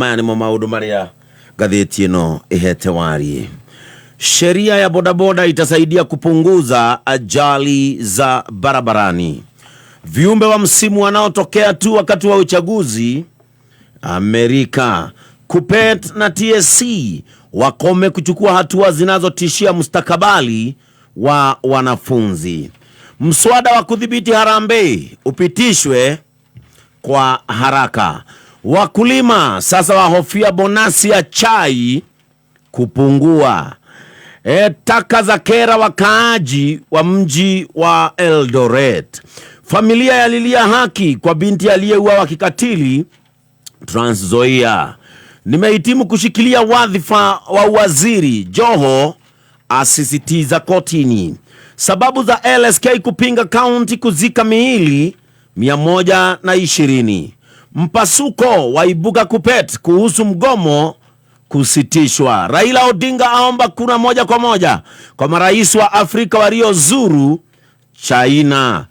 maya nimo maundu maria gatheti ino ihete wari. Sheria ya bodaboda itasaidia kupunguza ajali za barabarani. Viumbe wa msimu wanaotokea tu wakati wa uchaguzi. Amerika, KUPPET na TSC wakome kuchukua hatua zinazotishia mustakabali wa wanafunzi. Mswada wa kudhibiti harambee upitishwe kwa haraka. Wakulima sasa wahofia bonasi ya chai kupungua. Taka za kera wakaaji wa mji wa Eldoret. Familia yalilia haki kwa binti aliyeuawa kikatili Trans Nzoia. Nimehitimu kushikilia wadhifa wa waziri, Joho asisitiza kotini. Sababu za LSK kupinga kaunti kuzika miili 120. Mpasuko waibuka KUPPET kuhusu mgomo kusitishwa. Raila Odinga aomba kura moja kwa moja kwa marais wa Afrika waliozuru China.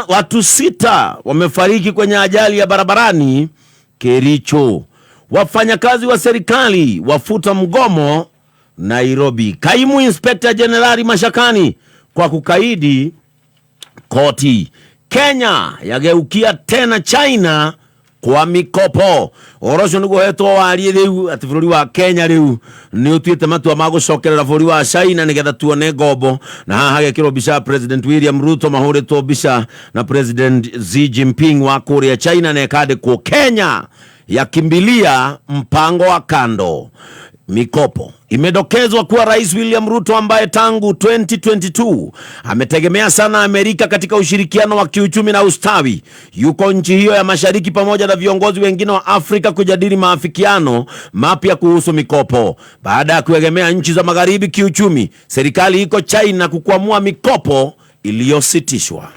Watu 6 wamefariki kwenye ajali ya barabarani Kericho. Wafanyakazi wa serikali wafuta mgomo Nairobi. Kaimu Inspector General mashakani kwa kukaidi koti. Kenya yageukia tena China kwa mikopo. Orosho nugo heto wari riu ati bururi wa Kenya riu ni utuite matua magucokerera bururi wa China nigetha tuone ngombo. Na haha gekiro bisha President William Ruto mahore to bisha na President Xi Jinping wa Korea China na kade kwa Kenya yakimbilia mpango wa kando mikopo. Imedokezwa kuwa Rais William Ruto ambaye tangu 2022 ametegemea sana Amerika katika ushirikiano wa kiuchumi na ustawi, yuko nchi hiyo ya mashariki pamoja na viongozi wengine wa Afrika kujadili maafikiano mapya kuhusu mikopo. Baada ya kuegemea nchi za magharibi kiuchumi, serikali iko China kukwamua mikopo iliyositishwa.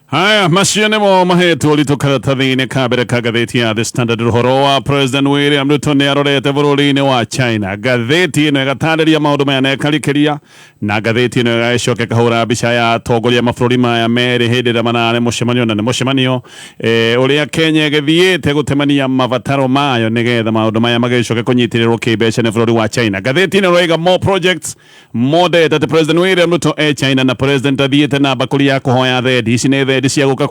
Haya, masione mo mahetu olitukaratathine kabere kagatheti ya The Standard ruhoro wa President William Ruto ni arorete bururi-ini wa China. Gatheti ino igatanderia maundu maya nekarikeria na gatheti ino igacoke kahura mbica ya atongoria mabũrũri maya meri hindi ĩrĩa manarĩ mũcemanio na nĩ mũcemanio ũrĩa Kenya ĩgĩthiĩte gũtemania mabataro mayo nĩgetha maundu maya magĩcoke kũnyitĩrĩrwo kĩmbeca nĩ bũrũri wa China. Gatheti ino ĩrauga more projects more data to President William Ruto China na President athiĩte na bakũri ya kũhoya thendi. Ici nĩ cia guka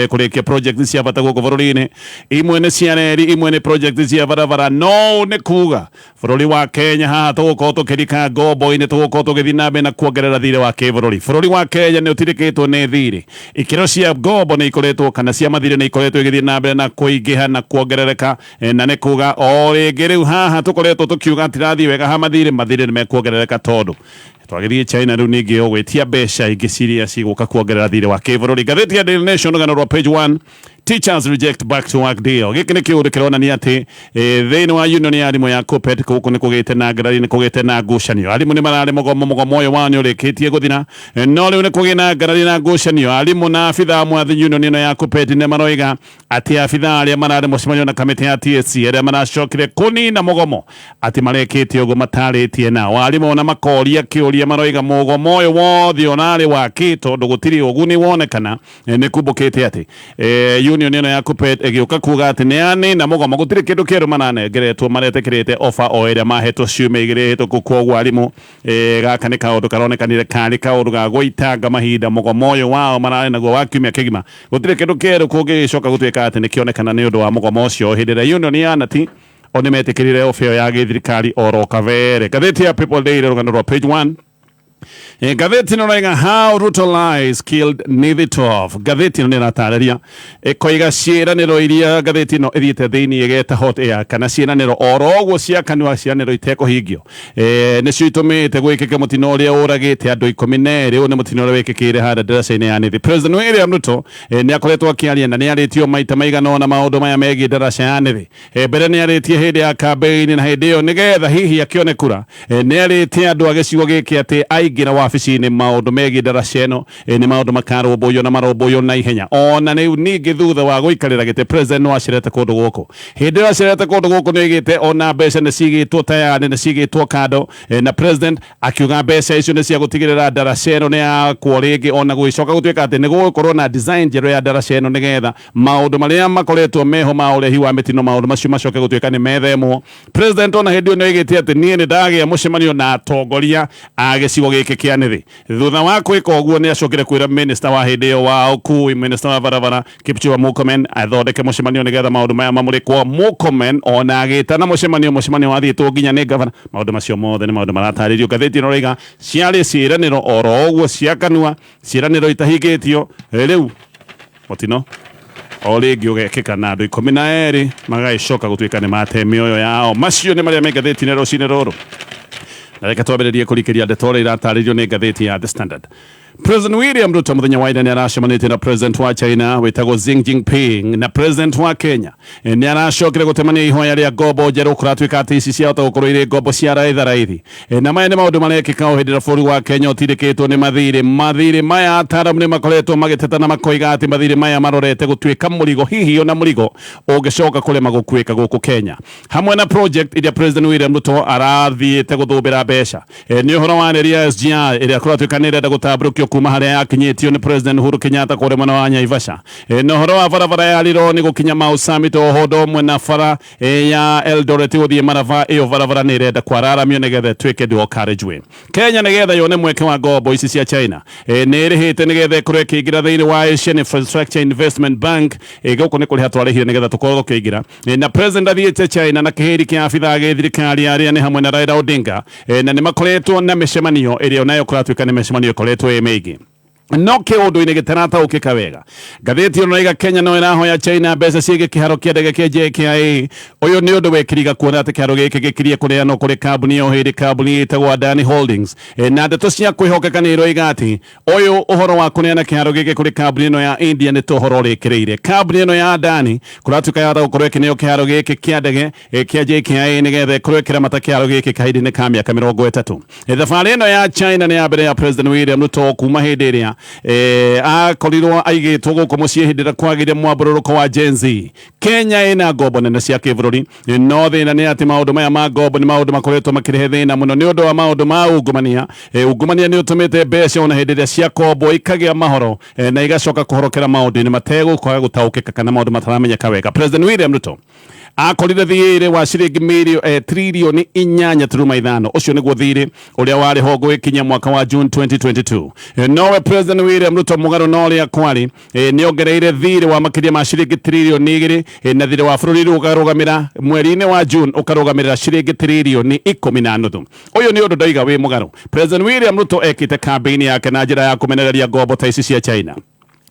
kurekia project cia bata guko bururi-ini, imwe ni cia reri, imwe ni project cia barabara. No ni kuga bururi wa Kenya haha tugukorwo tukirika ngombo-ini, tugukorwo tugithii na mbere na kuongerera thirĩ wa kĩbũrũri. Bururi wa Kenya ni utirikitwo ni thirĩ, ikiro cia ngombo ni ikoretwo kana cia mathirĩ ni ikoretwo igithii na mbere na kuingiha na kuongerereka, na ni kuga o ringi riu haha tukoretwo tukiuga atirathi wega ha mathirĩ ni mekuongerereka tondu twagithii China riu ningi ogwetia mbeca ingi ciria ciguka kuongerera thirĩ wa kĩbũrũri. Gatheti ya Daily Nation ngano rwa page 1, teachers reject back to work deal. Giki ni kiundu kironania ati thiini wa union ya arimu ya KUPPET guku ni kugite na ngarari, ni kugite na ngucanio. Arimu ni marari mugomo uyu wao ni urikitie guthina, no riu ni kugina ngarari na ngucanio. Arimu na afitha mwathi union ino ya KUPPET ni maroiga ati afitha aria marari mucemanio na kamiti ya TSC aria maracokire kunina mugomo ati marekitie uguo mataritie nao. Arimu na makoria kiuria maroiga mugomo uyu wothe onari wakito ndugutiri uguni wonekana ni kumbukite ati union ino ya KUPPET egiuka kuga ati neani na mugomo gutiri kindu kieru mananengeretwo maretekirite offer o iria mahetwo ciumia igiri hituku. Kwoguo arimu gaka ni kaundu karonekanire kari kaundu ga guitanga mahinda mugomo uyu wao marari naguo wa kiumia kigima. Gutiri kindu kieru kungicoka gutuika ati ni kionekana ni undu wa mugomo ucio hindi ria union ya nati oni metikirire offer ya githirikari oro kavere. Gatheti ya People Daily rugano rwa page 1. Gatheti ino raiga how Ruto lies killed Nithi 12. Gatheti ino niratareria koiga ciĩranĩro iria gatheti ino ithiĩte thĩinĩ igeta hot air kana ciĩranĩro oro ũguo cia kanua ciĩranĩro itekũhingio nĩcio itũmĩte gwĩkĩke mũtino ũrĩa ũragĩte andũ 12. Ũyũ nĩ mũtino ũrĩa wĩkĩkĩire harĩa ndaraca-inĩ ya Nithi. President William Ruto nĩakoretwo akĩaria na nĩarĩtio maita maigana ũna maũndũ maya megiĩ ndaraca ya Nithi. Mbere nĩarĩtie hĩndĩ ya campaign na hĩndĩ ĩyo nĩgetha hihi akĩone kura nĩarĩtie andũ a gĩcigo gĩkĩ atĩ aingĩ na wabici-inĩ maũndũ megiĩ ndaraca ĩno nĩ maũndũ makarũmbũiyo na marũmbũiyo na ihenya. Ona rĩu ningĩ thutha wa gũikarĩra gĩtĩ president no acerete kũndũ gũkũ. Hĩndĩ ĩyo acerete kũndũ gũkũ nĩ oigĩte ona mbeca nĩ cigĩtwo tayari, nĩ cigĩtwo kando, na president akiuga mbeca icio nĩ cia gũtigĩrĩra ndaraca ĩno nĩ yakwo rĩngĩ, ona gũgĩcoka gũtuĩka atĩ nĩ gũgũkorwo na design njerũ ya ndaraca ĩno nĩgetha maũndũ marĩa makoretwo meho ma ũrehi wa mĩtino maũndũ macio macoke gũtuĩka nĩ methemwo. President ona hĩndĩ ĩyo nĩ oigĩte atĩ niĩ nĩ ndagĩa mũcemanio na atongoria a gĩcigo gĩkĩ kĩa Nithi. Thutha wa gwĩka ũguo nĩ acokire kwĩra minister wa hĩndĩ ĩyo wa ũkui, minister wa barabara Kipchumba Murkomen athondeke mũcemanio nĩgetha maũndũ maya mamũrĩkwo. Murkomen ona agĩta na mũcemanio wathiĩtwo nginya nĩ gavana. Maũndũ macio mothe nĩ maũndũ maratarĩrio ngathĩti ĩno roiga ciarĩ ciĩranĩro oro ũguo cia kanua, ciĩranĩro itahingĩtio. Rĩu mũtino o rĩngĩ ũgekĩka na andũ 12 magagĩcoka gũtuĩka nĩ mate mĩoyo yao. Macio nĩ marĩa me ngathĩti-inĩ rũcinĩ rũrũ, na reke twambĩrĩrie kũrikĩria ndeto ũrĩa iratarĩrio nĩ ngathĩti ya The Standard. President William Ruto mũthenya wa ira nĩ aracemanĩtie na president wa China wĩtagwo Xi Jinping, na president wa Kenya nĩ aracokire gũtemania ihoya rĩa ngombo njerũ kũratuĩka atĩ ici ciahota gũkorwo irĩ ngombo cia raithi. Na maya nĩ maũndũ marekĩka o hĩndĩ ĩrĩa bũrũri wa Kenya ũtindĩkĩtwo nĩ mathirĩ maya. Ataaramu nĩ makoretwo magĩteta na makoiga atĩ mathirĩ maya marorete gũtuĩka mũrigo, hihi ona mũrigo ũngĩcoka kũrema gũkuĩka gũkũ Kenya, hamwe na project iria president William Ruto arathiĩte gũthũmbĩra mbeca. Nĩ ũhoro wa reri ya SGR ĩrĩa kũratuĩka nĩ ĩrenda gũtambũrũkio kuma harĩa yakinyĩtio nĩ president Uhuru Kenyatta kũrĩa mwena wa Naivasha. Nĩ ũhoro wa barabara ya Rironi nĩ gũkinya Mau Summit o ũndũ ũmwe na bara ya Eldoret gũthiĩ Marava. Ĩyo barabara nĩ ĩrenda kwararamio nĩgetha ĩtuĩke dual carriageway. Kenya nĩgetha yone mweke wa ngombo ici cia China nĩ ĩrĩhĩte nĩgetha ĩkorwo ĩkĩingĩra thĩinĩ wa Asian Infrastructure Investment Bank. Gũkũ nĩ kũrĩha twarĩhire nĩgetha tũkorwo tũkĩingĩra. Na president athiĩte China na kĩhĩri kĩa abithaa gĩ thirikari arĩa nĩ hamwe na Raila Odinga, na nĩ makoretwo na mĩcemanio ĩrĩa nayo kũratuĩka nĩ mĩcemanio ĩkoretwo ĩ mĩingĩ. No kĩũndũ-inĩ gĩtarataũkĩka wega. Ngathĩti ĩno ĩrauga Kenya no ĩrahoya China mbeca ciĩgiĩ kĩharo kĩa ndege kĩa JKIA. Ũyũ nĩ ũndũ wekiriga kuona atĩ kĩharo gĩkĩ gĩkirie kũrĩanwo kũrĩ kambuni ya ũhĩndĩ, kambuni ĩtagwo Adani Holdings. Na ndeto cia kwĩhokeka nĩ iroiga atĩ ũyũ ũhoro wa kũneana kĩharo gĩkĩ kũrĩ kambuni ĩno ya India nĩ tũhoro ũrĩkĩrĩire. Kambuni ĩno ya Adani kũratuĩka yahota gũkorwo ĩkĩneo kĩharo gĩkĩ kĩa ndege kĩa JKIA nĩgetha ĩkorwo ĩkĩramata kĩharo gĩkĩ kahinda-inĩ ka mĩaka 30. Thabarĩ ĩno ya China nĩ ya mbere ya president William Ruto kuma hĩndĩ ĩrĩa akorirwo aigĩtwo gũkũ mũciĩ hĩndĩ ĩrĩa kwagĩire mwambũrũrũko wa Gen Z. Kenya ĩna ngombo nene cia kĩbũrũri, no thĩna nĩ atĩ maũndũ maya ma ngombo nĩ maũndũ makoretwo makĩrehe thĩna mũno nĩ ũndũ wa maũndũ ma ungumania. Ungumania nĩ ũtũmĩte mbeca ona hĩndĩ ĩrĩa ciakombwo ikagĩa mahoro na igacoka kũhorokera maũndũ-inĩ mategũkwaga gũtaũkĩka kana maũndũ mataramenyeka wega. President William Ruto akorire thirĩ wa ciringi tririoni 8.5. Ũcio nĩguo thirĩ ũrĩa warĩ ho gũgĩkinya mwaka wa June 2022. Nowe president William Ruto mũgarũ na ũrĩa kwarĩ nĩ ongereire thirĩ wa makĩria ma ciringi tririoni 2 na thirĩ wa bũrũri ũkarũgamĩra mweri-inĩ wa June ũkarũgamĩrĩra ciringi tririoni 10.5. Ũyũ nĩ ũndũ ndaiga wĩ mũgarũ. President William Ruto ekĩte campaign yake na njĩra ya kũmenereria ngombo ta ici cia China.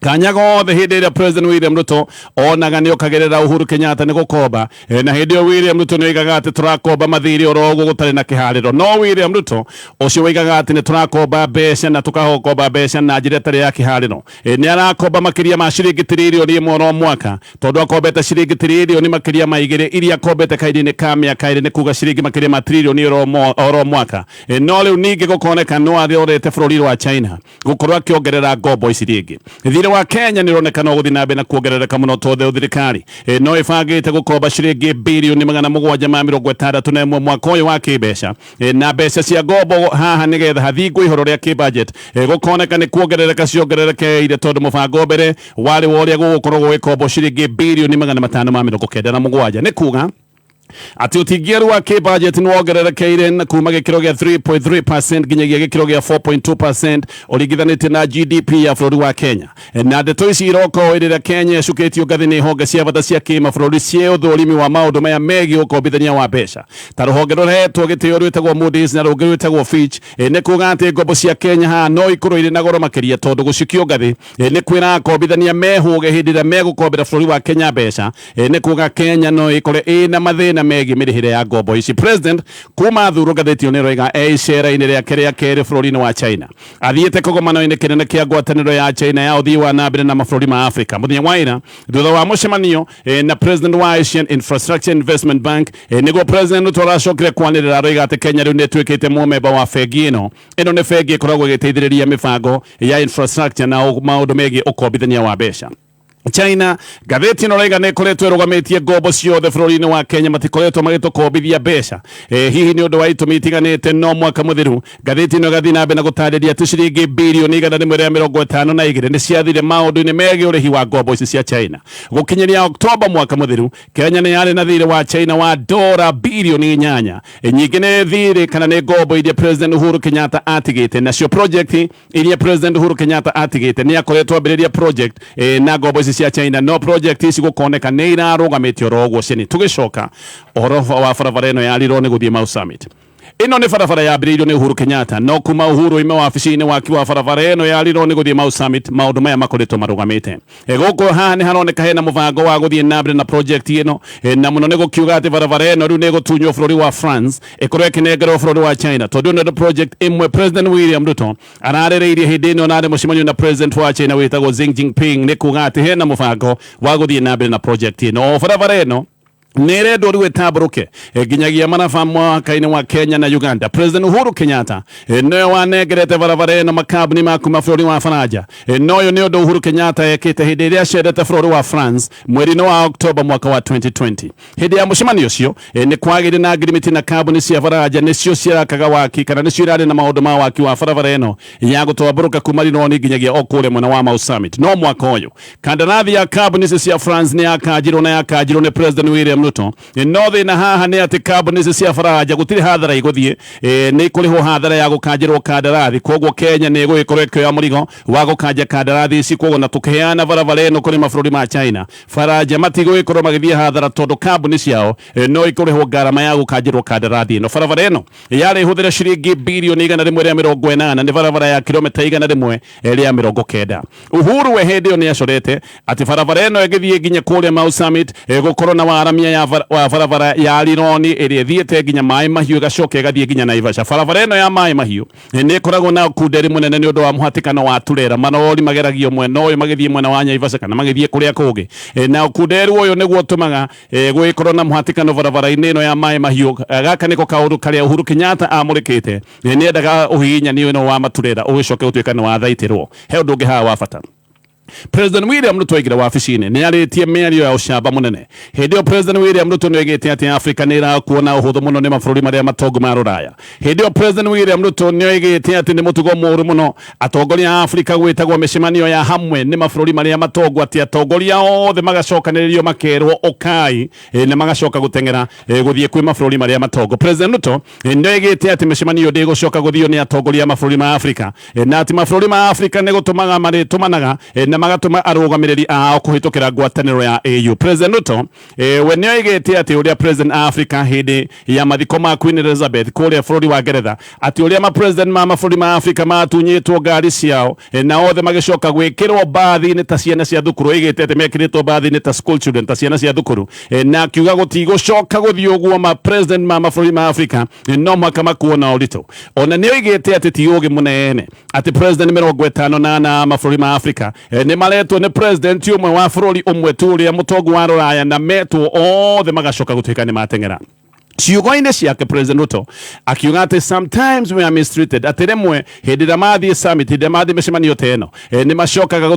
Kanya gothe hĩndĩ ĩrĩa president William Ruto onaga nĩ okagerera Uhuru Kenyatta nĩ gũkomba, na hĩndĩ ĩyo William Ruto nĩ oigaga atĩ tũrakomba mathirĩ oro ũguo gũtarĩ na kĩharĩro. No William Ruto ũcio oigaga atĩ nĩ tũrakomba mbeca na tũkakomba mbeca na njĩra ĩtarĩ ya kĩharĩro. Nĩ arakomba makĩria ma ciringi tririoni 1 oro mwaka, tondũ akombete ciringi tririoni makĩria ma 2 iria akombete kahinda-inĩ ka mĩaka 2, nĩ kuga ciringi makĩria ma tririoni oro mwaka. No rĩu ningĩ gũkoneka no athorete bũrũri wa China gũkorwo akĩongerera ngombo ici rĩngĩ. Thirĩ wa Kenya nĩ ronekana gũthiĩ na mbere na kuongerereka mũno tondũ thirikari no ĩbangĩte gũkomba ciringi birioni 761 mwaka ũyũ wa kĩmbeca, na mbeca cia ngombo haha nĩgetha hathingwo ihoro rĩa kĩbudget gũkoneka nĩ kuongerereka ciongererekeire tondũ mũbango mbere warĩ wa ũrĩa gũgũkorwo gũgĩkombwo ciringi birioni 597. Nĩ kuga atĩ ũtingiaru wa kĩbudget nĩ wongererekeire na kuma gĩkĩro gĩa 3.3% nginyagia gĩkĩro gĩa 4.2% ũringithanĩtie na GDP ya bũrũri wa Kenya. Na ndeto ici iroko ĩrĩa Kenya ĩcukĩtio ngathĩ nĩ honge cia bata cia kĩmabũrũri cia ũthũrimi wa maũndũ maya megiĩ ũkombithania wa mbeca. Ta rũhonge rũhetwo gĩtĩo rwĩtagwo Moody's na rũngĩ rwĩtagwo Fitch nĩ kuga atĩ ngombo cia Kenya haha no ikorwo irĩ na goro makĩria tondũ gũcikio ngathĩ nĩ kwĩra akombithania mehũge hĩndĩ ĩrĩa megũkombera bũrũri wa Kenya mbeca. Nĩ kuga Kenya no ĩkore ĩna mathĩna na megi mirihire ya ngombo ici. President kuma thuro gatheti onero iga icera-inĩ rĩake rĩa kerĩ bũrũri-inĩ wa China athiĩte kĩgomano-inĩ kĩnene kĩa ngwatanĩro ya China ya ũthii wa na mbere na mabũrũri ma Africa. Mũthenya wa ira thutha wa mũcemanio na president wa Asian Infrastructure Investment Bank nĩguo president Ruto aracokire kwanĩrĩra aroiga atĩ Kenya rĩu nĩ ĩtuĩkĩte mũmemba wa bengi ĩno nĩ bengi ĩkoragwo ĩgĩteithĩrĩria mĩbango ya infrastructure na maũndũ megiĩ ũkombithania wa mbeca. China gatheti ĩno raiga nĩ ĩkoretwo ĩrũgamĩtie ngombo ciothe bũrũri-inĩ wa Kenya matikoretwo magĩtũkombithia mbeca hihi nĩ ũndũ wa itũmi itiganĩte no mwaka mũthiru gatheti ĩno ĩgathiĩ na mbere na gũtarĩria atĩ ciringi birioni 152 nĩ ciathire maũndũ-inĩ megiĩ ũrĩhi wa ngombo ici cia China. Gũkinyĩria Oktoba mwaka mũthiru Kenya nĩ yarĩ na thirĩ wa China wa $8 birioni 8. Nyingĩ nĩ thirĩ kana nĩ ngombo iria President Uhuru Kenyatta atigĩte nacio project iria President Uhuru Kenyatta atigĩte nĩ akoretwo ambĩrĩria project na ngombo ici cia China no project ici gũkoneka nĩ irarugamitio roguo cieni. Tugicoka ũhoro wa barabara ĩno yarirwo nĩ gũthiĩ Mau Summit. Ino nĩ barabara yambĩrĩirio nĩ Uhuru Kenyatta no kuma Uhuru ime wabici-inĩ waki wa barabara ĩno yarirwo nĩ gũthiĩ Mau Summit maũndũ maya makoretwo marũgamĩte. Gũkũ haha nĩ haroneka hena mũbango wa gũthiĩ na mbere na project ĩno na mũno nĩ gũkiuga atĩ barabara ĩno rĩu nĩ gũtunywo bũrũri wa France ĩkorwo ĩkĩnengerwo bũrũri wa China tondũ nĩ project ĩmwe President William Ruto ararĩrĩirie hĩndĩ ĩno na arĩ mũcemanio na president wa China wĩtagwo Xi Jinping nĩ kuga atĩ hena mũbango wa gũthiĩ na mbere na project ĩno. Barabara ĩno nĩrendwo rĩu ĩtambũrũke nginyagia manaba mwaka-inĩ wa Kenya na Uganda. President Uhuru Kenyatta nĩwe wanengerete barabara ĩno makambuni ma kuma bũrũri wa Faranja no ũyũ nĩ ũndũ Uhuru Kenyatta ekĩte hĩndĩ ĩrĩa acerete bũrũri wa France mweri-inĩ wa Oktoba mwaka wa 2020. Hĩndĩ ya mũcemanio ũcio nĩ kwagĩire na agreement na kambuni cia Faranja nĩcio ciarakaga waki kana nĩcio irarĩ na maũndũ ma waki wa barabara ĩno ya gũtambũrũka kuma Rironi nginyagia o kũrĩa mwena wa Mau Summit. No mwaka ũyũ kandarathi ya kambuni cia France nĩ yakanjirwo nĩ President William Ruto no thĩna haha nĩ atĩ kambuni ici cia Faranja gũtirĩ hathara igũthiĩ nĩ kũrĩhwo hathara ya gũkanjĩrwo kandarathi koguo Kenya nĩ ĩgũgĩkorwo ĩkĩoya mũrigo wa gũkanja kandarathi ici koguo na tũkĩheana barabara ĩno kũrĩ mabũrũri ma China Faranja matigũgĩkorwo magĩthiĩ hathara tondũ kambuni ciao no ikũrĩhwo ngarama ya gũkanjĩrwo kandarathi ĩno. Barabara ĩno yarĩ hũthĩra ciringi birioni 180 nĩ barabara ya kilomita 100 rĩa 90. Uhuru we hĩndĩ ĩyo nĩ acorete atĩ barabara ĩno ĩgĩthiĩ nginya kũrĩa Mau Summit gũkorwo na waramia ya barabara ya Rironi ĩrĩa ĩthiĩte nginya Maĩ Mahiũ ĩgacoka ĩgathiĩ nginya Naivasha. Barabara ĩno ya Maĩ Mahiũ nĩ ĩkoragwo na kunderi mũnene nĩ ũndũ wa mũhatĩkano wa turera marori mageragio mwena ũyũ magĩthiĩ mwena wa Naivasha kana magĩthiĩ kũrĩa kũngĩ na kunderi ũyũ nĩguo ũtũmaga gwĩkorwo na mũhatĩkano barabara-inĩ ĩno ya Maĩ Mahiũ. Gaka nĩko kaũndũ karĩa Uhuru Kenyatta amũrĩkĩte nĩ endaga ũhihinyanio ĩno wa maturera ũgĩcoke ũtuĩka nĩ wathaitĩrwo. He ũndũ ũngĩ haha wa bata President William Ruto aigire wabici-inĩ nĩ arĩtie mĩario ya ũcamba mũnene. Hĩndĩ ĩyo President William Ruto nĩ oigĩte atĩ Africa nĩ ĩrakuona ũhũthũ mũno nĩ mabũrũri marĩa matongu ma Rũraya. Hĩndĩ ĩyo President William Ruto nĩ oigĩte atĩ nĩ mũtugo mũũru mũno atongoria a Africa gwĩtagwo mĩcemanio ya hamwe nĩ mabũrũri marĩa matongu atĩ atongoria othe magacokanĩrĩrio makerwo ũkai na magacoka gũteng'era gũthiĩ kwĩ mabũrũri marĩa matongu. President Ruto nĩ oigĩte atĩ mĩcemanio ndĩgũcoka gũthio nĩ atongoria mabũrũri ma Africa na atĩ mabũrũri ma Africa nĩ gũtũmaga marĩtũmanaga na magatũma arũgamĩrĩri ao kũhĩtũkĩra ngwatanĩro ya AU. President Ruto we nĩ oigĩte atĩ ũrĩa President Africa hĩndĩ ya mathiko ma Queen Elizabeth kũrĩa bũrũri wa Ngeretha atĩ ũrĩa ma-president ma mabũrũri ma Africa matunyĩtwo ngari ciao na othe magĩcoka gwĩkĩrwo mbathi-inĩ ta ciana cia thukuru. Oigĩte atĩ mekĩrĩtwo mbathi-inĩ ta school children ta ciana cia thukuru na akiuga gũtigũcoka gũthiĩ ũguo ma-president ma mabũrũri ma Africa no mũhaka makuo na ũritũ. Ona nĩ oigĩte atĩ ti ũgĩ mũnene atĩ president 58 mabũrũri ma Africa nĩ maretwo nĩ president ũmwe wa bũrũri ũmwe tu ũrĩa mũtongu wa Rũraya na metwo othe magacoka gũtuĩka nĩ mateng'era. Ciugo-inĩ ciake President Ruto akiuga atĩ sometimes we are mistreated atĩ rĩmwe hĩndĩ ĩrĩa mathiĩ summit hĩndĩ ĩrĩa mathiĩ mĩcemanio ta ĩno nĩ macokaga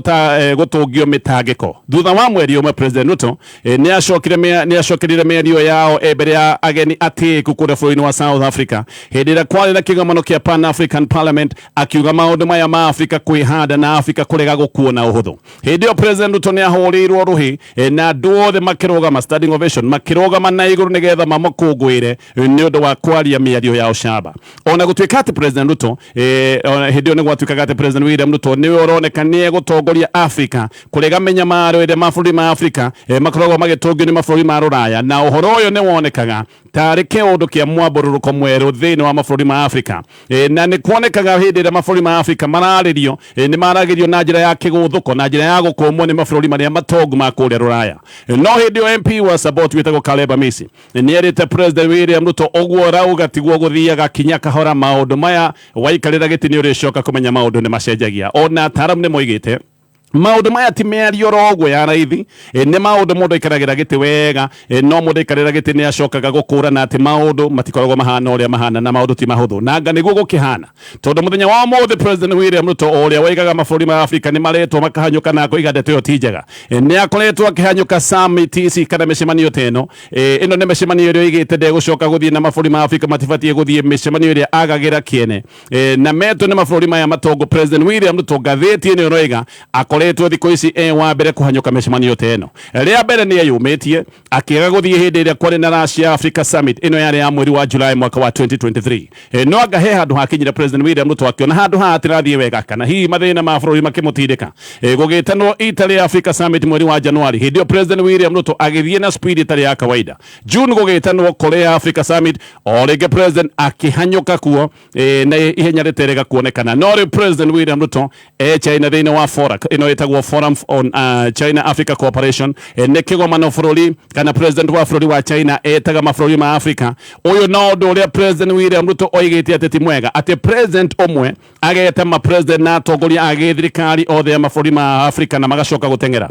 gũtũngio mĩtangĩko. Thutha wa mweri ũmwe President Ruto nĩ acokerire mĩario yao mbere ya ageni atĩĩku kũrĩa bũrũri-inĩ wa South Africa hĩndĩ ĩrĩa kwarĩ na kĩgomano kĩa Pan African Parliament akiuga maũndũ maya ma Africa kwĩhanda na Africa kũrega gũkuo na ũhũthũ. Hĩndĩ ĩyo President Ruto nĩ ahũrĩirwo rũhĩ na andũ othe makĩrũgama standing ovation makĩrũgama na igũrũ nĩgetha mamũkũngũĩre nĩ ũndũ wa kwaria mĩario ya ũcamba. Ona gũtuĩka atĩ President Ruto hĩndĩ ĩyo nĩ gwatuĩkaga atĩ President William Ruto nĩwe ũroneka nĩ egũtongoria Africa kũrega mĩnyamaro ĩrĩa mabũrũri ma Africa makoragwo magĩtũngio nĩ mabũrũri ma Rũraya na ũhoro ũyũ nĩ wonekaga tarĩ kĩũndũ kĩa mwambũrũrũko mwerũ thĩinĩ wa mabũrũri ma Afrika. Na nĩ kuonekaga hĩndĩ ĩrĩa mabũrũri ma Afrika mararĩrio nĩ maragĩrio na njĩra ya kĩgũthũko, na njĩra ya gũkũmwo nĩ mabũrũri marĩa matongu ma kũrĩa Rũraya. No hĩndĩ ĩyo MP wa Saboti wĩtagwo Caleb Amisi nĩ erĩte President William Ruto ũguo rauga tiguo gũthiaga kinya kahora maũndũ maya waikarĩra gĩtĩ nĩ ũrĩcoka kũmenya maũndũ nĩ macenjagia. Ona ataaramu nĩ moigĩte maũndũ maya ti mĩario rogo ya raithi, nĩ maũndũ mũndũ aikaragĩra gĩtĩ wega, no mũndũ aikarĩra gĩtĩ nĩ acokaga gũkũrana atĩ maũndũ matikoragwo mahana ũrĩa mahana na maũndũ ti mahũthũ. Na anga nĩguo gũkĩhana, tondũ mũthenya wa ũmũthĩ President William Ruto ũrĩa waigaga mabũrũri ma Afrika nĩ maretwo makahanyũka na kũiga ndeto ĩyo ti njega, nĩ akoretwo akĩhanyũka summit ici kana mĩcemanio ta ĩno. Ĩno nĩ mĩcemanio ĩrĩa oigĩte ndegũcoka gũthiĩ na mabũrũri ma Afrika matibatiĩ gũthiĩ mĩcemanio ĩrĩa agagĩra kĩene, na metwo nĩ mabũrũri maya matongo. President William Ruto ngathĩti ĩno ĩroiga akoretwo thikũ ici wa mbere kũhanyũka mĩcemanio ta ĩno. Rĩa mbere nĩ eyumĩtie akĩaga gũthiĩ hĩndĩ ĩrĩa kwarĩ na Russia Africa Summit, ĩno yarĩ ya mweri wa Julai mwaka wa 2023. No anga he handũ hakinyire President William Ruto akĩona handũ haha hatirathiĩ wega, kana hihi mathĩna ma bũrũri makĩmũtindĩka. Gũgĩtanwo Italy Africa Summit mweri wa Januari, hĩndĩ ĩyo President William Ruto agĩthiĩ na speed ĩtarĩ ya kawaida. June gũgĩtanwo Korea Africa Summit, o rĩngĩ President akĩhanyũka kuo na ihenya rĩterega kuonekana. No rĩu President William Ruto China thĩinĩ wa FORAC, ĩno ĩtagwo Forum on China Africa Cooperation, nĩ kĩgomano bũrũri kana president wa bũrũri wa China etaga mabũrũri ma Afrika. Ũyũ no ũndũ ũrĩa President William Ruto oigĩte atĩ ti mwega, atĩ president ũmwe ageta ma president na atongoria a gĩthirikari othe ya mabũrũri ma Afrika na magacoka gũteng'era.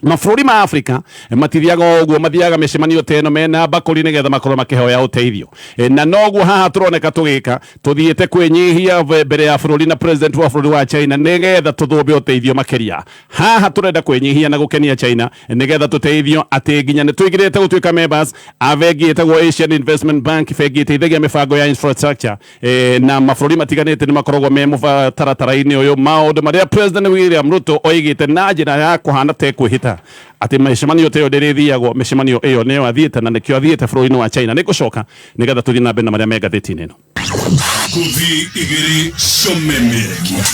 Mabũrũri ma Afrika matithiaga ũguo, mathiaga mĩcemanio ta ĩno mena mbakũri nĩgetha makorwo makĩhoya ũteithio. Na noguo haha tũroneka tũgĩka, tũthiĩte kwĩnyihia mbere ya bũrũri na president wa bũrũri wa China nĩgetha tũthũmbe ũteithio makĩria. Haha tũrenda kwĩnyihia na gũkenia China nĩgetha tũteithio atĩ nginya nĩ twĩgirĩte gũtuĩka members a bengi ĩtagwo Asian Investment Bank, bengi ĩteithagia mĩbango ya infrastructure, na mabũrũri matiganĩte nĩ makoragwo me mũtaratara-inĩ ũyũ. Maũndũ marĩa President William Ruto oigĩte na njĩra ya kũhana ta kwĩhĩta atĩ mĩcemanio ta ĩyo ndĩrĩthiagwo, mĩcemanio ĩyo nĩyo athiĩte na nĩkĩo athiĩte bũrũri-inĩ wa China. Nĩ gũcoka nĩgetha tũthiĩ na mbere na marĩa me ngathĩti-inĩ ĩno. Ngũthi igĩrĩ comemerekia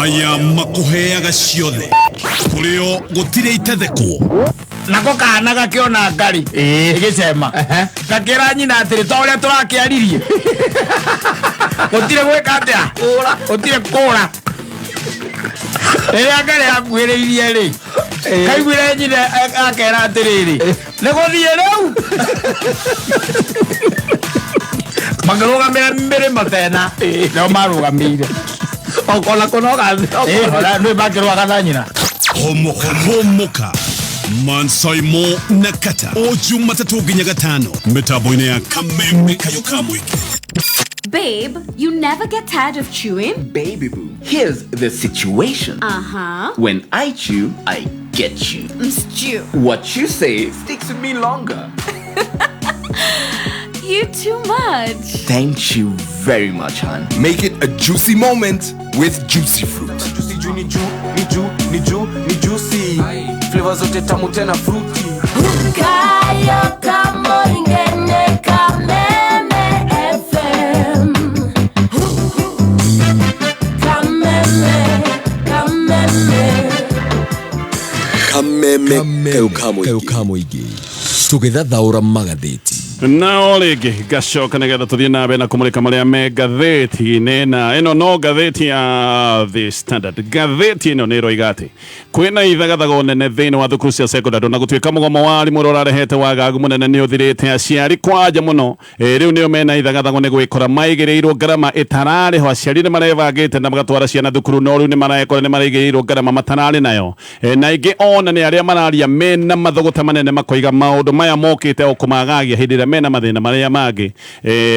aya makũheaga ciothe kũrĩo gũtirĩ itethekwo nako kana gakĩona ngari gĩcema gakĩra nyina atĩrĩ ta ũrĩa tũrakĩaririe gũtirĩ gwĩka atĩa gũtirĩ kũra rĩrĩa ngari yakuhĩrĩirie rĩ kaiguire nyina akera atĩrĩrĩ nĩ gũthiĩ rĩu makĩrũgamĩra mĩrĩmo tena nao marũgamĩire okona kũnoga nĩ makĩrũaga na nyina homoka Mansaimo na Kata o Jumatatu nginya Gatano mitambo-inĩ ya Kameme Kayo ka Mũingĩ. Babe, you never get tired of chewing? Baby boo, here's the situation. When I chew, I get you. Stew. What you say sticks with me longer. You too much. Thank you very much, hon. Make it a juicy moment with Juicy Fruit. Juicy juu ni juicy. Flavor zote tamu tena fruity. Kayo kamo ingene Kameme FM. Kameme Kayo ka Mũingĩ. Tũgĩthathaũra magathĩti. Na rĩngĩ gacoka nĩgetha tũthiĩ na mbere na kũmũrĩka marĩa me ngathĩti-inĩ, na ĩno no ngathĩti ya The Standard. Ngathĩti ĩno nĩ ĩroiga atĩ kwĩna ithagathago nene thĩinĩ wa thukuru cia secondary, na gũtuĩka mũgomo wa arimũ ũrĩa ũrarehete wagagu mũnene nĩ ũthirĩte. Aciari kwanja mũno rĩu nĩo mena ithagathago nĩ gwĩkora maigĩrĩirwo ngarama ĩtararĩho. Aciari nĩ marebangĩte na magatwara ciana thukuru, no rĩu nĩ marekora nĩ maraigĩrĩirwo ngarama matararĩ nayo. Na ingĩ ona nĩ arĩa mararia mena mathogota manene makoiga maũndũ maya mokĩte o kũmagagia hĩndĩ ĩrĩa mena mathĩna marĩa mangĩ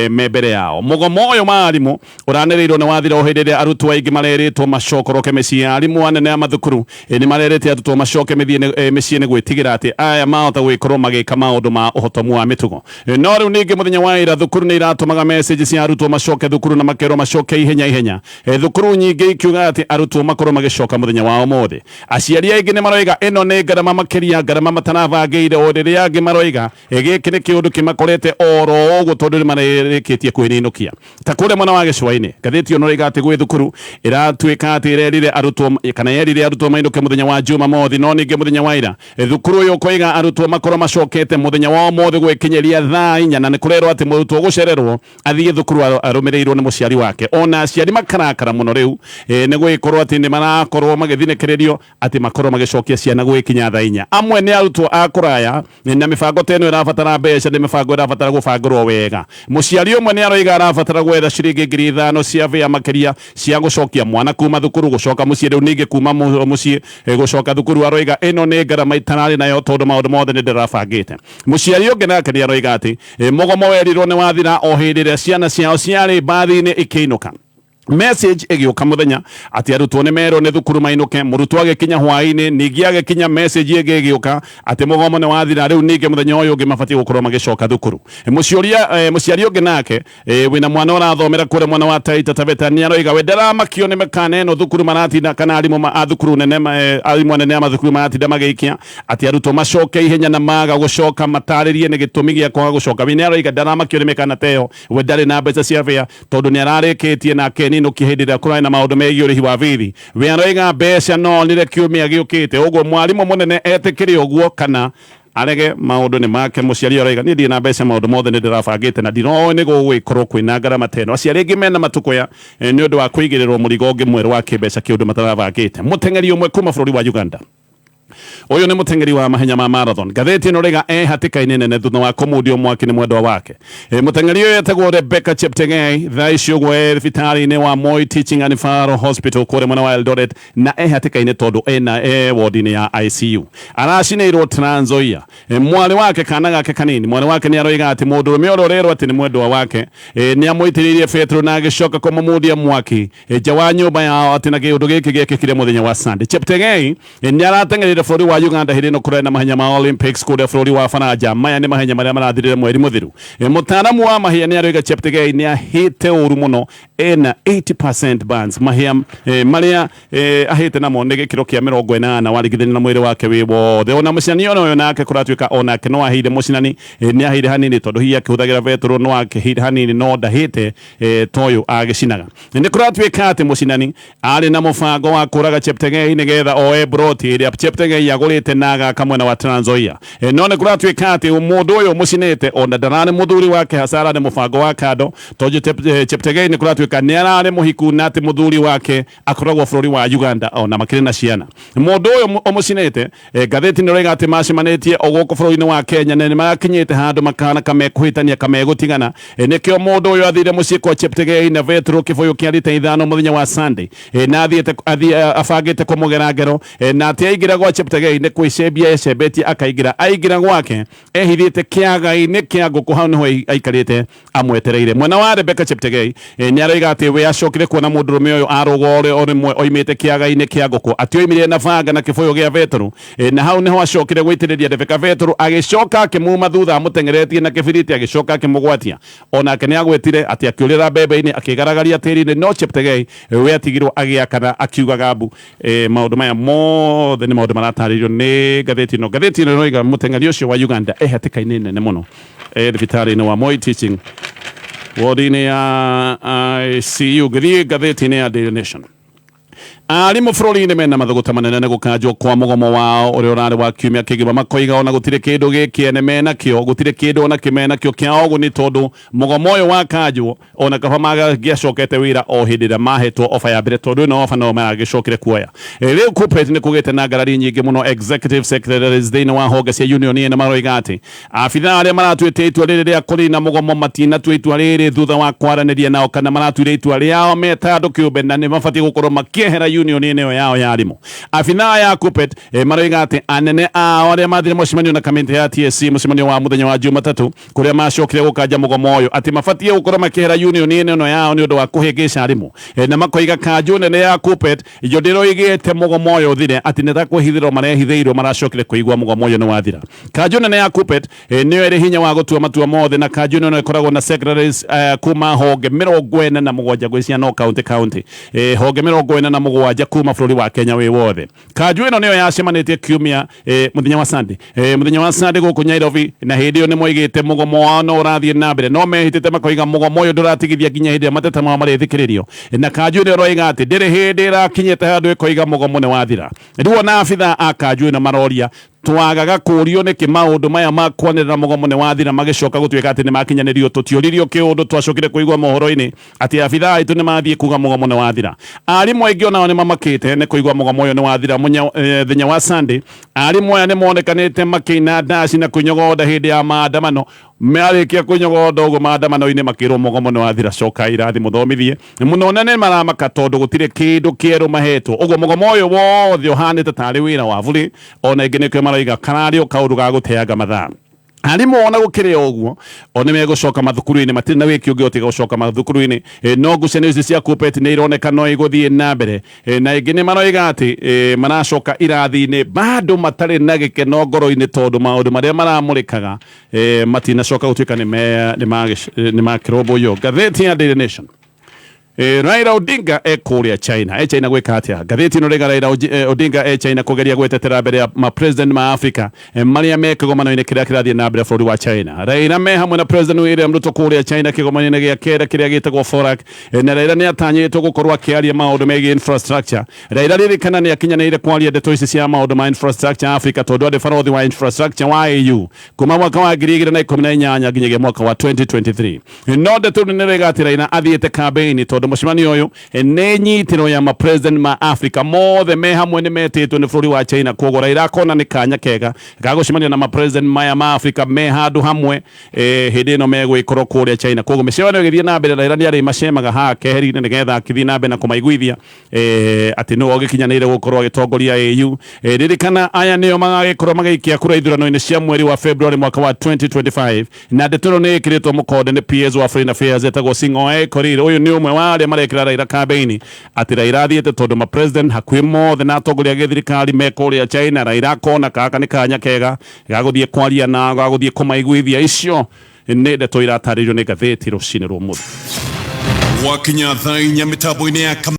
me mbere yao. Mũgomo ũyũ wa arimũ ũranĩrĩirwo nĩ wathira o hĩndĩ ĩrĩa arutwo aingĩ marerĩtwo macokoroke mĩciĩ. Arimũ anene a mathukuru nĩ marerĩte arutwo macoke mĩciĩ nĩ gwĩtigĩra atĩ aya mahota gwĩkorwo magĩka maũndũ ma ũhotomu wa mĩtugo. No rĩu ningĩ mũthenya wa ira thukuru nĩ iratũmaga message cia arutwo macoke thukuru na makerwo macoke ihenya. Thukuru nyingĩ ikiuga atĩ arutwo makorwo magĩcoka mũthenya wa ũmũthĩ. Aciari aingĩ nĩ maroiga ĩno nĩ ngarama makĩria, ngarama matanabangĩire, o rĩrĩa angĩ maroiga gĩkĩ nĩ kĩũndũ kĩmako makorete oro ugo tondu ni mareketie kwininukia ta kule mwana wa gicwaini gatheti ono riga ati gwi thukuru iratuika ati irerire arutwo kana yerire arutwo mainuke muthenya wa juma mothi no ninge muthenya wa ira thukuru uyu koiga arutwo makoro macokete muthenya wa mothi gwikinyeria thaa 4 na ni kurerwo ati murutwo gucererwo athie thukuru arumireirwo ni muciari wake ona aciari makarakara muno riu ni gwikorwo ati ni marakorwo magithinekererio ati makorwo magicokia ciana gwikinya thaa 4 amwe ni arutwo akuraya na mibango teno irabatara mbeca ni mibango irabatara gubangirwo wega muciari umwe ni aroiga arabatara gwetha ciringi 5,000 cia via makiria cia gucokia mwana kuma thukuru gucoka mucii riu ningi kuma mucii gucoka thukuru aroiga ino ni ngarama itanari nayo tondu maundu mothe ni ndirabangite muciari ungi nake ni aroiga ati mugomo werirwo ni wathira o hindi ria ciana ciao ciari mbathi-ini ikiinuka message egioka muthenya ati arutwo ni mero ni thukuru mainuke murutwo agikinya hwaini ningi agikinya message ege egioka ati mugomo ni wathira riu ningi muthenya uyu ungi mabati gukorwo magicoka thukuru muciari ungi nake wina mwana urathomera kure mwana wa Taita Taveta ni aroiga we ndaramakio ni mekaneno thukuru maratinda kana arimu a thukuru nene arimu nene ama thukuru maratinda magiikia ati arutwo macoke ihenya na maga gucoka mataririe ni gitumi gia kwa gucoka we ni aroiga ndaramakio ni mekana teo we ndari na mbeca cia via tondu ni ararikitie nake nino kihindira kurana na maundu megie urihi wa vithi we aroiga mbeca no nire kiumia giukite uguo mwarimu munene etikire uguo kana arege maundu ni make muciari aroiga ni ndi na mbeca maundu mothe ni ndirabangite na ndino ni gugwikorwo kwina ngarama teno aciari ingi mena matukuya ni undu wa kuigirirwo murigo ungi mweru wa kimbeca kiundu matarabangite mutengeri umwe kuma bururi wa Uganda uyu ni mutengeri wa mahenya ma marathon gatheti no rega hatika-ini nene thutha wa kumudio mwaki ni mwendwa wake mutengeri uyu etagwo Rebecca Cheptegei thaa icio gwe thibitari-ini wa Moi Teaching and Referral Hospital kure mwena wa Eldoret na hatika-ini tondu ena ward-ini ya ICU aracineirwo Trans Nzoia mwari wake kana gake kanini mwari wake ni aroiga ati mundurume uyu rero ati ni mwendwa wake ni amwitiririe Petro na agicoka kumumundia mwaki nja wa nyumba yao ati na giundu giki giekikire muthenya wa Sunday Cheptegei ni aratengerire bururi wa Uganda hindi no kurena na mahenya ma Olympics kure bururi wa Faranja maya ni mahenya maria marathirire mweri muthiru mutaramu wa mahenya ni aroiga Cheptegei ni ahite uru muno ena 80% bans mahia maria ahite namo ni gikiro kia 80 warigithania na mwiri wake wi wothe ona muciani ono nake kuratuika onake no ahire mucinani ni ahire hanini tondu hiya kihuthagira Petro no ahire hanini no ndahite toyo agicinaga ni kuratuika ati mucinani ari na mubango wa kuraga Cheptegei ni getha oe broti iria Cheptegei agurite naga kamwena wa Trans Nzoia no ni kuratuika ati mundu uyu mucinite ona ndarani muthuri wake hasara ni mubango wa kado tondu Cheptegei ni kuratuika ni arari muhiku na ati muthuri wake akoragwo bururi wa Uganda ona makiri na ciana mundu uyu omucinite gatheti ni rega ati macimanetie oguko bururi-ini wa Kenya ni makinyite handu makana kamekuhitania kamegutigana nikio mundu uyu athire mucii kwa Cheptegei na Petro kibuyu kia rita 5 muthenya wa Sunday na athiete afangite kumugera ngero na ati aigira gwa Cheptegei ni kwicembia ecembetie akaigira aigira gwake ehithite kiaga-ini kia nguku hau niho aikarite amwetereire mwena wa Rebecca Cheptegei ni aroiga ati we acokire kuona mundurume uyu arugore orimwe oimite kiaga-ini kia nguku ati oimire na banga na kibuyu gia Petro na hau niho acokire gwitiriria Rebecca Petro agicoka akimuma thutha amutengeretie na kibiriti agicoka akimugwatia onake ni agwetire ati akiurira mbembe-ini akigaragaria tiri-ini no Cheptegei we atigirwo agiakana akiugaga mbu maundu maya mothe ni maundu marataririo ni gatheti no noiga mutengeri ucio wa Uganda hatika-ini nene muno thibitari-ini wa Moi Teaching ward-ini ya ICU githii gatheti-ini ya Daily Nation arimu bururi-ini mena mathuguta manene ni gukanjwo kwa mugomo wao uria urari wa kiumia kigima makoiga ona gutire kindu gikiene mena kio gutire kindu ona kimena kio kia ogu ni tondu mugomo uyu wakanjwo ona kaba magiacokete wira o hindi ria mahetwo ofa ya mbere tondu no ofa no magicokire kuoya riu Kuppet ni kugite na ngarari nyingi muno executive secretaries thiini wa honge cia union ni maroiga ati abitha aria maratuite itua riri ria kurina mugomo matina tu itua riri thutha wa kwaraniria nao kana maratuire itua riao meta andu kiumbe na ni mabati gukorwo makiehera union ino yao ya arimu afina ya Kuppet maroiga ati anene ao aria mathire mucemanio na kamiti ya TSC mucemanio wa muthenya wa Jumatatu kuria macokire gukanja mugomo uyu ati mabatie gukorwo makihera union ino yao ni undu wa kuhingica arimu na makoiga kanju nene ya Kuppet iyo ndiroigite mugomo uyu uthire ati nitakwihithirwo marehithiirwo maracokire kuigwa mugomo uyu ni wathira kanju nene ya Kuppet niyo iri hinya wa gutua matua mothe na kanju ino ikoragwo na secretaries kuma honge 47 gwiciana no county honge 47 7 kuma bũrũri wa Kenya wĩ wothe. Kanjũ ĩno nĩyo yacemanĩtie kiumia mũthenya wa Sunday gũkũ Nairobi, na hĩndĩ ĩyo nĩ moigĩte mũgomo wao no ũrathiĩ na mbere, no mehĩtĩte makoiga mũgomo ũyũ ndũratigithia nginya hĩndĩ ĩrĩa mateta mao marĩthikĩrĩrio. Na Kanjũ ĩno ĩroiga atĩ ndĩrĩ hĩndĩ ĩrakinyĩte handũ ĩkoiga mũgomo nĩ wathira. Rĩu ona abithaa a Kanjũ ĩno maroria twagaga kũrio nĩkĩ maũndũ maya ma kwanĩrĩra mũgomo nĩ wathira magĩcoka gũtuĩka atĩ nĩ makinyanĩrio. Tũtiũririo kĩũndũ, twacokire kũigua mohoro-inĩ atĩ abithaa aitũ nĩ mathiĩ kuga mũgomo nĩ wathira. Arimũ aingĩ onao nĩ mamakĩte nĩ kũigua mũgomo ũyũ nĩ wathira. Mũthenya wa Sunday arimũ aya nĩ monekanĩte makĩina ndaci na kũnyogonda hĩndĩ ya maandamano. Marĩkia kũnyogonda ũguo maandamano-inĩ makĩrwo mũgomo nĩ wathira, coka irathi mũthomithie. Mũno na nĩ maramaka tondũ gũtirĩ kĩndũ kĩerũ mahetwo. Ũguo mũgomo ũyũ wothe ũhanĩte tarĩ wĩra wa bũrĩ, ona ingĩ nĩkĩo maroiga kararĩ o kaũndũ ga gũteanga mathaa. Arimũ ona gũkĩrĩ ũguo o nĩ megũcoka mathukuru-inĩ, matirĩ na wĩki ũngĩ ũtiga gũcoka mathukuru-inĩ. No ngucanio ici cia KUPPET nĩ ironeka no igũthiĩ na mbere, na ingĩ nĩ maroiga atĩ maracoka irathi-inĩ bado matarĩ na gĩkeno ngoro-inĩ tondũ maũndũ marĩa maramũrĩkaga matinacoka gũtuĩka nĩ makĩrũmbũiyo. Ngathĩti ya Daily Nation. Raila Odinga kũrĩa China. China gwĩka atĩa? Ngathĩti ĩno rĩga Raila Odinga China kũgeria gwetetera mbere ya ma-president ma Africa marĩa me kĩgomano-inĩ kĩrĩa kĩrathiĩ na mbere bũrũri wa China. Raila me hamwe na President William Ruto kũrĩa China kĩgomano-inĩ gĩa kera kĩrĩa gĩtagwo FORAC, na Raila nĩ atanyĩtwo gũkorwo akĩaria maũndũ megiĩ infrastructure. Raila ririkana nĩ akinyanĩire kwaria ndeto ici cia maũndũ ma infrastructure Africa tondũ arĩ barothi wa infrastructure wa AU kuma mwaka wa 2018 nginyagia mwaka wa 2023. No ndeto nĩ rĩga atĩ Raila athiĩte campaign tondũ mũcemanio ũyũ nĩ nyitĩro ya ma-president ma Africa mothe me hamwe nĩ metĩtwo nĩ bũrũri wa China. Koguo Raila akona nĩ kanya kega ga gũcemania na ma-president maya ma Africa me handũ hamwe hĩndĩ ĩno megwĩkorwo kũrĩa China. Koguo mĩcemanio ĩgĩthiĩ na mbere, Raila nĩ arĩ macemaga haha keheri-inĩ nĩgetha akĩthiĩ na mbere na kũmaiguithia atĩ nĩwe ũgĩkinyanĩire gũkorwo agĩtongoria AU. Ririkana aya nĩo magagĩkorwo magĩikia kura ithurano-inĩ cia mweri wa February mwaka wa 2025, na ndeto ĩno nĩ ĩkĩrĩtwo mũkonde nĩ PS wa Foreign Affairs etagwo Sing'oei Korir. Ũyũ nĩ ũmwe wa arĩa marekĩra Raila campaign atĩ Raila athiĩte tondũ ma-president hakuhĩ mothe na atongoria a gĩthirikari me kũrĩa China. Raila akona kaka nĩ kanya kega ga gũthiĩ kwaria na ga gũthiĩ kũmaiguithia. Icio nĩ ndeto iratarĩrio nĩ ngathĩti rũcinĩ rwa ũmũthĩ. Wakinya thaa 4 mĩtambo-inĩ ya